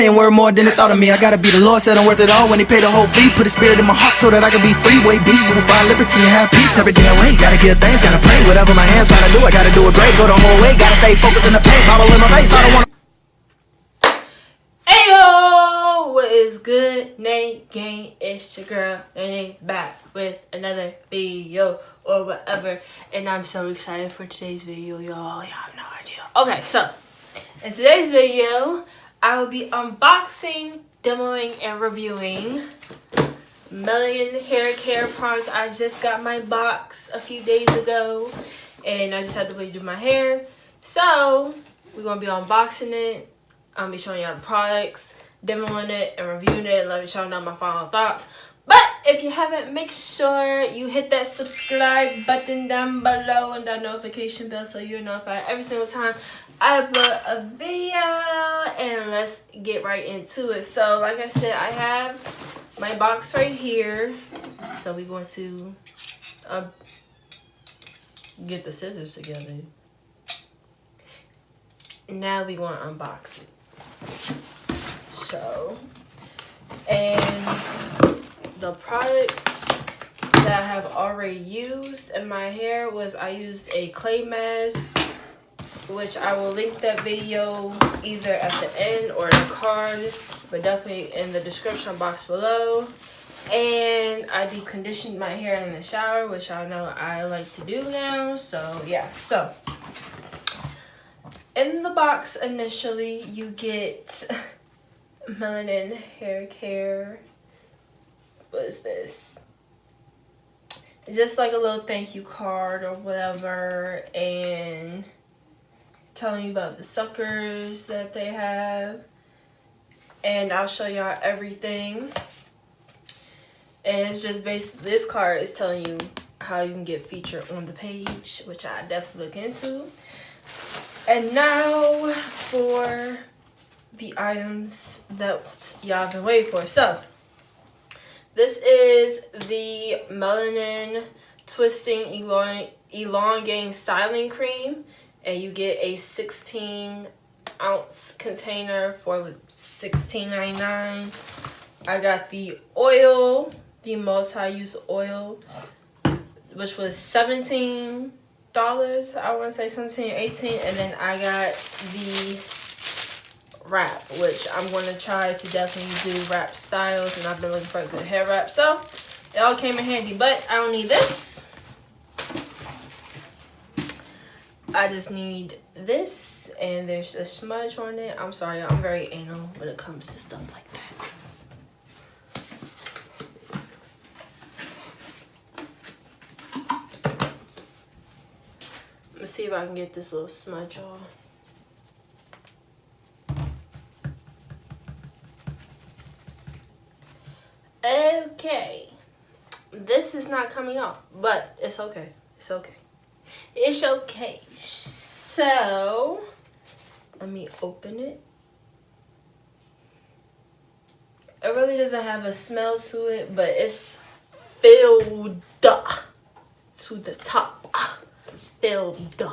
saying word more than they thought of me. I gotta be the Lord, said I'm worth it all when he paid the whole fee. Put a spirit in my heart so that I can be free. Way be, you will find liberty and have peace every damn way. Gotta get things, gotta pray. Whatever my hands gotta do, I gotta do it great. Go the whole way, gotta stay focused in the pain. Bottle in my face, I don't wanna. Ayo, what is good, Nay Gang? It's your girl Nay back with another video or whatever, and I'm so excited for today's video, y'all. Y'all have no idea. Okay, so in today's video, I will be unboxing, demoing, and reviewing Melanin Hair Care products. I just got my box a few days ago, and I just had to wait to do my hair. So we're gonna be unboxing it. I'll be showing y'all the products, demoing it, and reviewing it, let me show y'all my final thoughts. But if you haven't, make sure you hit that subscribe button down below and that notification bell so you're notified every single time I upload a video. And let's get right into it. So like I said, I have my box right here. So we're going to get the scissors together. Now we want to unbox it. So, and the products that I have already used in my hair was I used a clay mask, which I will link that video either at the end or in the card, but definitely in the description box below. And I deep conditioned my hair in the shower, which I know I like to do now. So yeah, so in the box initially you get Melanin Hair Care. What is this? Just like a little thank you card or whatever, and telling you about the suckers that they have, and I'll show y'all everything. And it's just basically, this card is telling you how you can get featured on the page, which I definitely look into. And now for the items that y'all been waiting for. So this is the Melanin Twisting Elongating Styling Cream, and you get a 16-ounce container for $16.99. I got the oil, the multi-use oil, which was $17. I want to say 17 or 18, and then I got the wrap, which I'm going to try to definitely do wrap styles, and I've been looking for a good hair wrap, so it all came in handy. But I don't need this. I just need this, and there's a smudge on it. I'm sorry, I'm very anal when it comes to stuff like that. Let's see if I can get this little smudge off. Okay, this is not coming off, but it's okay. It's okay. It's okay. So let me open it. It really doesn't have a smell to it, but it's filled to the top. Filled.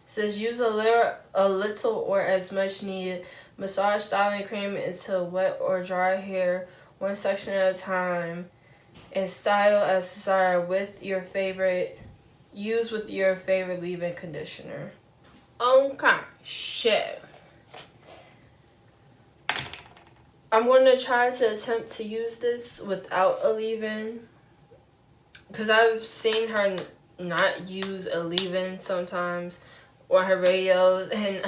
Says use a little or as much needed. Massage styling cream into wet or dry hair, one section at a time, and style as desired with your favorite. Use with your favorite leave-in conditioner. Okay, shit. I'm going to try to attempt to use this without a leave-in, because I've seen her not use a leave-in sometimes on her videos, and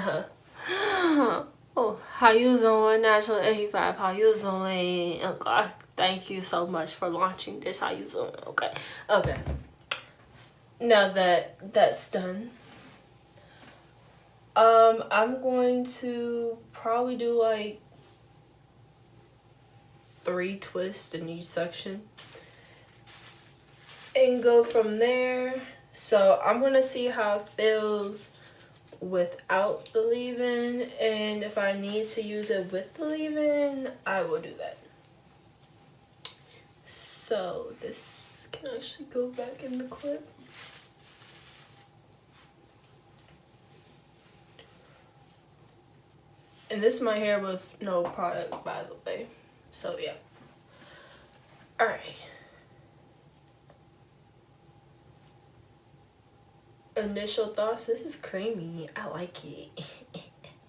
oh, how you doing, Natural85? How you doing? Oh God, thank you so much for launching this. How you doing? Okay, okay. Now that that's done, I'm going to probably do like 3 twists in each section and go from there. So I'm gonna see how it feels without the leave-in, and if I need to use it with the leave-in, I will do that. So this can actually go back in the clip. And this is my hair with no product, by the way. So yeah. Alright. Initial thoughts. This is creamy. I like it.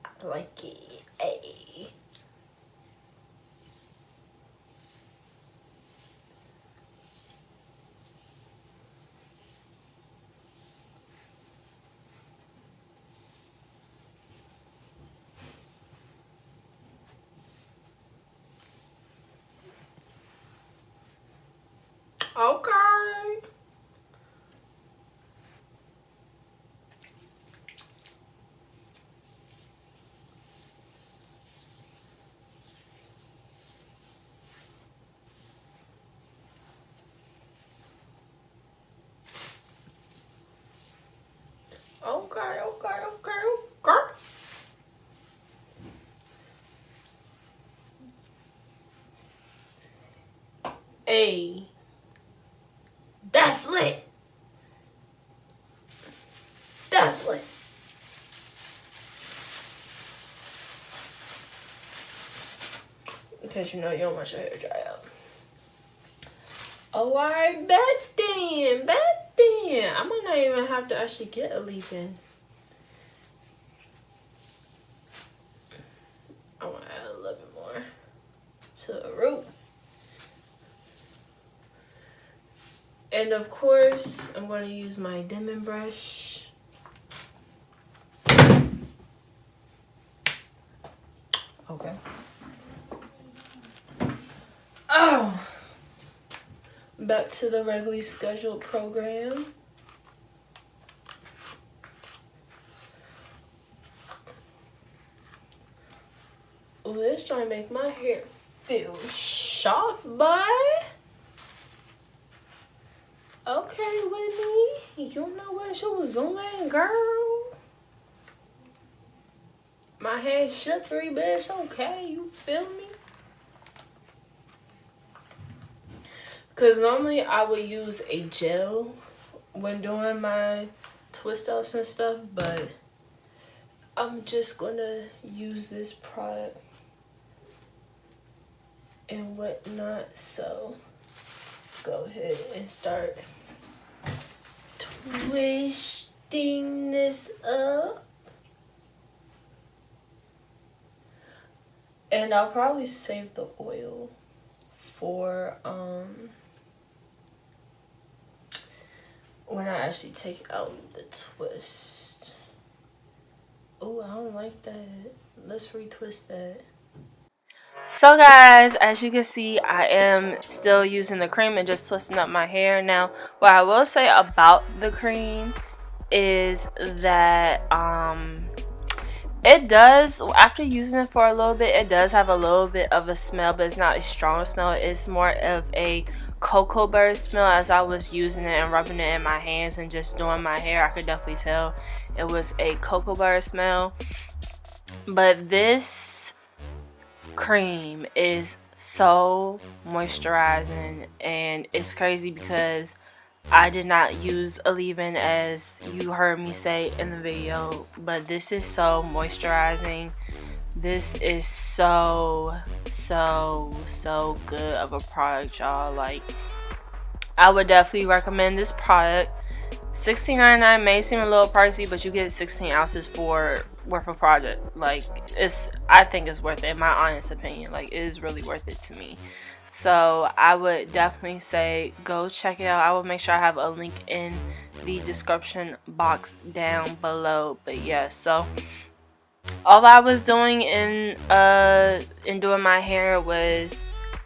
I like it. Hey. Okay. Okay. Hey. That's lit. That's lit. Because you know you don't want your hair dry out. Oh, I bet then. I might not even have to actually get a leave-in. I want to add a little bit more to the root. And of course, I'm going to use my dimming brush. Okay. Oh! Back to the regularly scheduled program. Let's try to make my hair feel sharp, bud. Okay, Whitney, you know what you was doing, girl. My hair slippery, bitch. Okay, you feel me? Because normally I would use a gel when doing my twist outs and stuff, but I'm just gonna use this product and whatnot. So go ahead and start twisting this up. And I'll probably save the oil for when I actually take out the twist. Oh, I don't like that. Let's retwist that. So guys, as you can see, I am still using the cream and just twisting up my hair. Now, what I will say about the cream is that it does, after using it for a little bit, it does have a little bit of a smell, but it's not a strong smell. It's more of a cocoa butter smell. As I was using it and rubbing it in my hands and just doing my hair, I could definitely tell it was a cocoa butter smell. But this cream is so moisturizing, and it's crazy because I did not use a leave-in, as you heard me say in the video, but this is so moisturizing. This is so good of a product, y'all. Like, I would definitely recommend this product. $16.99 may seem a little pricey, but you get 16 ounces worth of product. Like, I think it's worth it, in my honest opinion. Like, it is really worth it to me. So I would definitely say go check it out. I will make sure I have a link in the description box down below. But yeah, so all I was doing in doing my hair was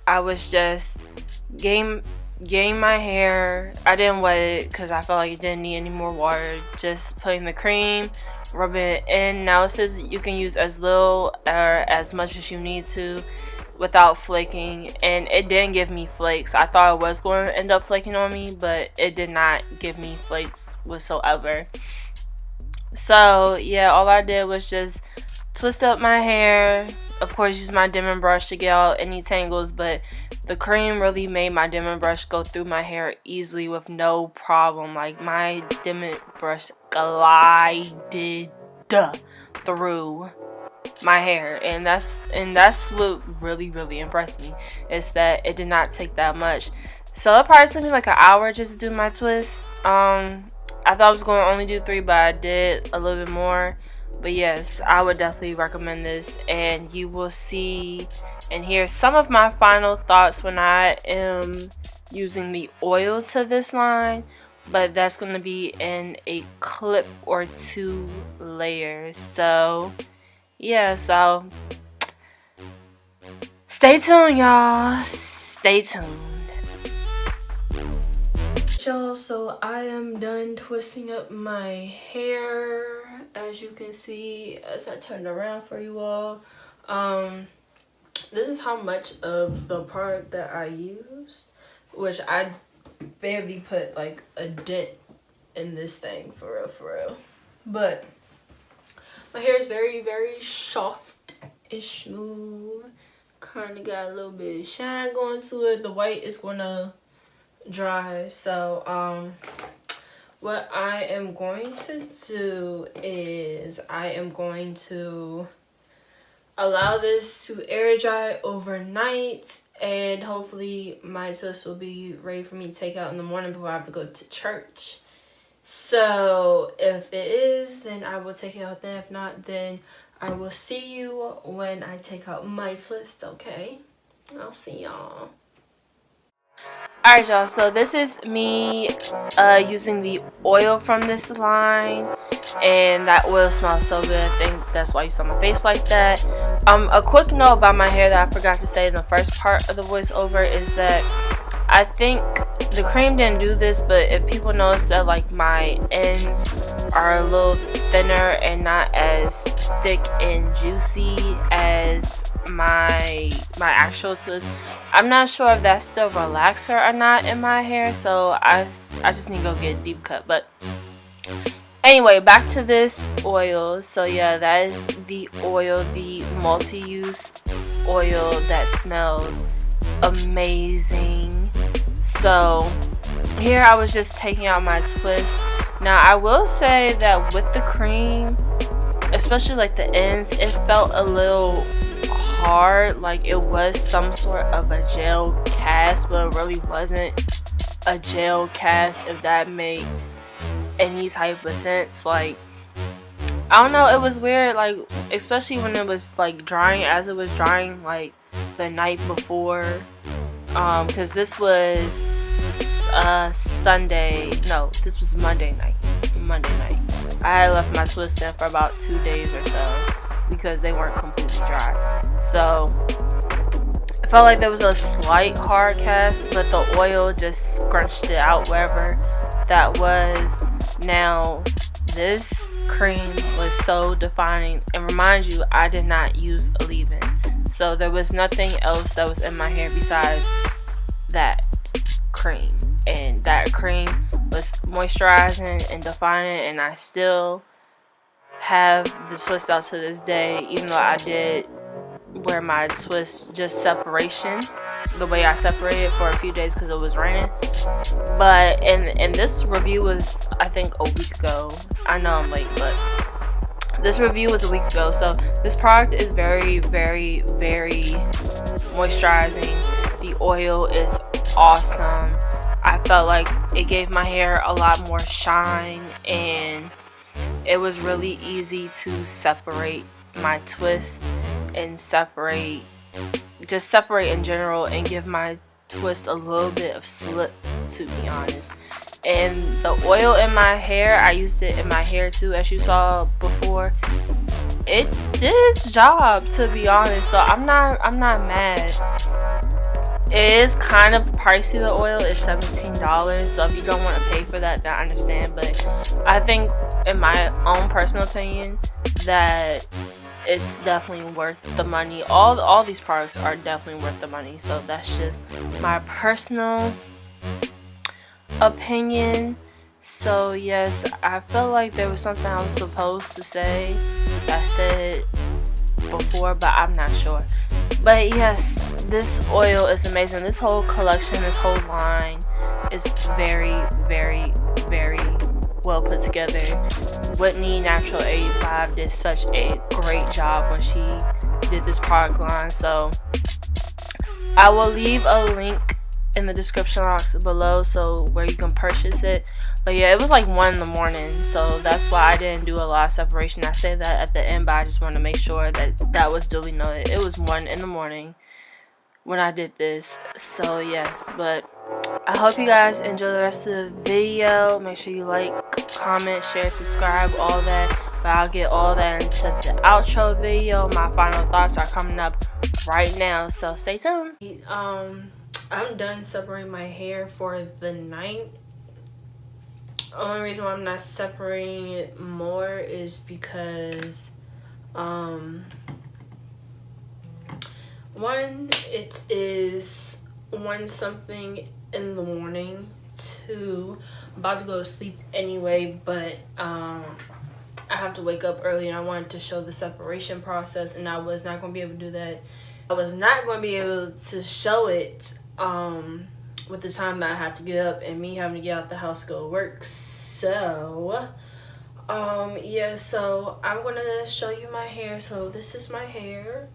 I was just getting my hair. I didn't wet it because I felt like it didn't need any more water. Just putting the cream, rubbing it in. Now it says you can use as little or as much as you need to without flaking, and it didn't give me flakes. I thought it was going to end up flaking on me, but it did not give me flakes whatsoever. So yeah, all I did was just twist up my hair. Of course, use my dimming brush to get out any tangles, but the cream really made my dimming brush go through my hair easily with no problem. Like, my dimming brush glided through my hair, and that's what really impressed me, is that it did not take that much. So it probably took me like an hour just to do my twist. I thought I was going to only do 3, but I did a little bit more. But yes, I would definitely recommend this, and you will see and hear some of my final thoughts when I am using the oil to this line. But that's going to be in a clip or 2 later. So yeah, so stay tuned, y'all. Stay tuned. Y'all, so I am done twisting up my hair, as you can see as I turn around for you all. This is how much of the product that I used, which I barely put like a dent in this thing, for real. But my hair is very soft and smooth. Kind of got a little bit of shine going to it. The white is gonna dry. So what I am going to do is I am going to allow this to air dry overnight, and hopefully my twist will be ready for me to take out in the morning before I have to go to church. So if it is, then I will take it out then. If not, then I will see you when I take out my twist, okay? I'll see y'all. Alright, y'all, so this is me using the oil from this line, and that oil smells so good. I think that's why you saw my face like that. A quick note about my hair that I forgot to say in the first part of the voiceover is that I think the cream didn't do this, but if people notice that like my ends are a little thinner and not as thick and juicy as my actual twist, I'm not sure if that's still relaxer or not in my hair, so I just need to go get a deep cut. But anyway, back to this oil. So yeah, that is the oil, the multi-use oil that smells amazing. So here I was just taking out my twist. Now I will say that with the cream, especially like the ends, it felt a little hard, like it was some sort of a gel cast, but it really wasn't a gel cast, if that makes any type of sense. Like, I don't know, it was weird, like especially when it was like drying, as it was drying like the night before, because this was this was Monday night. I had left my twist in for about 2 days or so because they weren't completely dry. So I felt like there was a slight hard cast, but the oil just scrunched it out wherever that was. Now this cream was so defining, and remind you, I did not use a leave-in, so there was nothing else that was in my hair besides that cream, and that cream was moisturizing and defining, and I still have the twist out to this day, even though I did wear my twist just separation the way I separated for a few days because it was raining. But and this review was, I think, a week ago. I know I'm late, but this review was a week ago. So this product is very moisturizing. The oil is awesome. I felt like it gave my hair a lot more shine, and it was really easy to separate my twist and separate in general, and give my twist a little bit of slip, to be honest. And the oil in my hair, I used it in my hair too, as you saw before. It did its job, to be honest, so I'm not mad. It is kind of pricey, the oil is $17, so if you don't want to pay for that, then I understand. But I think, in my own personal opinion, that it's definitely worth the money. All these products are definitely worth the money, so that's just my personal opinion. So yes, I felt like there was something I was supposed to say that I said before, but I'm not sure. But yes, this oil is amazing. This whole collection, this whole line is very well put together. Whitney Natural85 did such a great job when she did this product line. So I will leave a link in the description box below, so where you can purchase it. But yeah, it was like 1 in the morning, so that's why I didn't do a lot of separation. I say that at the end, but I just want to make sure that that was duly noted. It was 1 in the morning when I did this. So yes, but I hope you guys enjoy the rest of the video. Make sure you like, comment, share, subscribe, all that. But I'll get all that into the outro video. My final thoughts are coming up right now, so stay tuned. I'm done separating my hair for the night. Only reason why I'm not separating it more is because one, it is 1 something in the morning. 2, I'm about to go to sleep anyway, but I have to wake up early, and I wanted to show the separation process, and I was not going to be able to do that. I was not going to be able to show it with the time that I have to get up and me having to get out the house to go to work. So yeah, so I'm going to show you my hair. So this is my hair.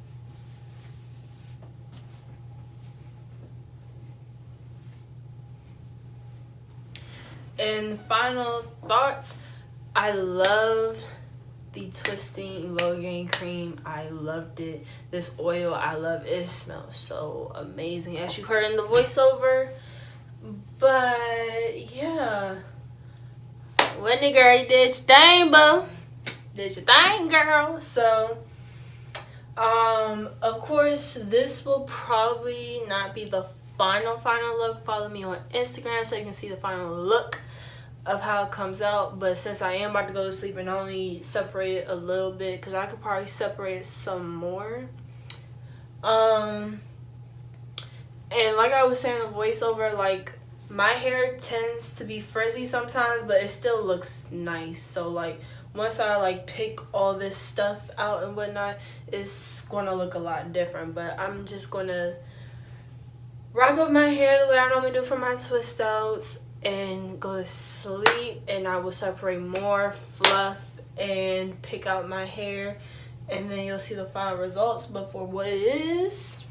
And final thoughts, I love the twisting elongating cream. I loved it. This oil, I love it. It smells so amazing, as you heard in the voiceover. But yeah, Whitney girl, you did your thing, boo. Did your thing, girl. So of course, this will probably not be the final look. Follow me on Instagram so you can see the final look of how it comes out. But since I am about to go to sleep and only separate it a little bit, because I could probably separate it some more, and like I was saying in the voiceover, like, my hair tends to be frizzy sometimes, but it still looks nice. So like, once I like pick all this stuff out and whatnot, it's gonna look a lot different. But I'm just gonna wrap up my hair the way I normally do for my twist outs and go to sleep, and I will separate more fluff and pick out my hair, and then you'll see the final results. But for what it is,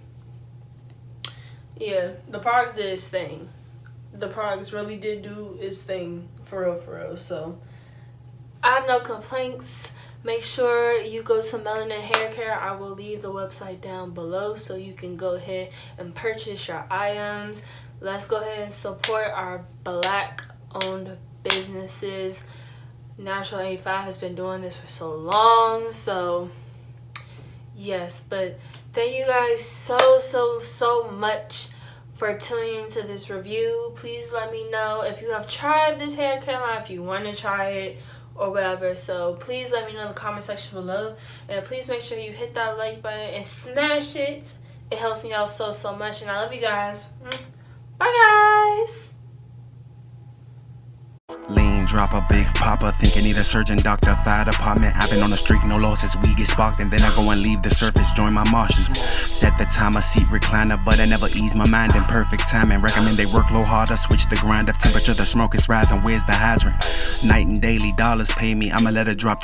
yeah, the products did its thing. The products really did do its thing, for real. So I have no complaints. Make sure you go to Melanin Hair Care. I will leave the website down below so you can go ahead and purchase your items. Let's go ahead and support our Black-owned businesses. Natural85 has been doing this for so long. So yes, but thank you guys so much for tuning into this review. Please let me know if you have tried this hair care line, if you want to try it or whatever. So please let me know in the comment section below, and please make sure you hit that like button and smash it. It helps me out so much, and I love you guys. Bye guys. Lean, drop a big popper, think I need a surgeon, doctor, fire department. I've been on the streak, no losses, we get sparked, and then I go and leave the surface, join my Martians. Set the timer, seat recliner, but I never ease my mind in perfect timing. Recommend they work low harder, switch the grind up temperature, the smoke is rising, where's the hydrant? Night and daily, dollars pay me, I'ma let it drop.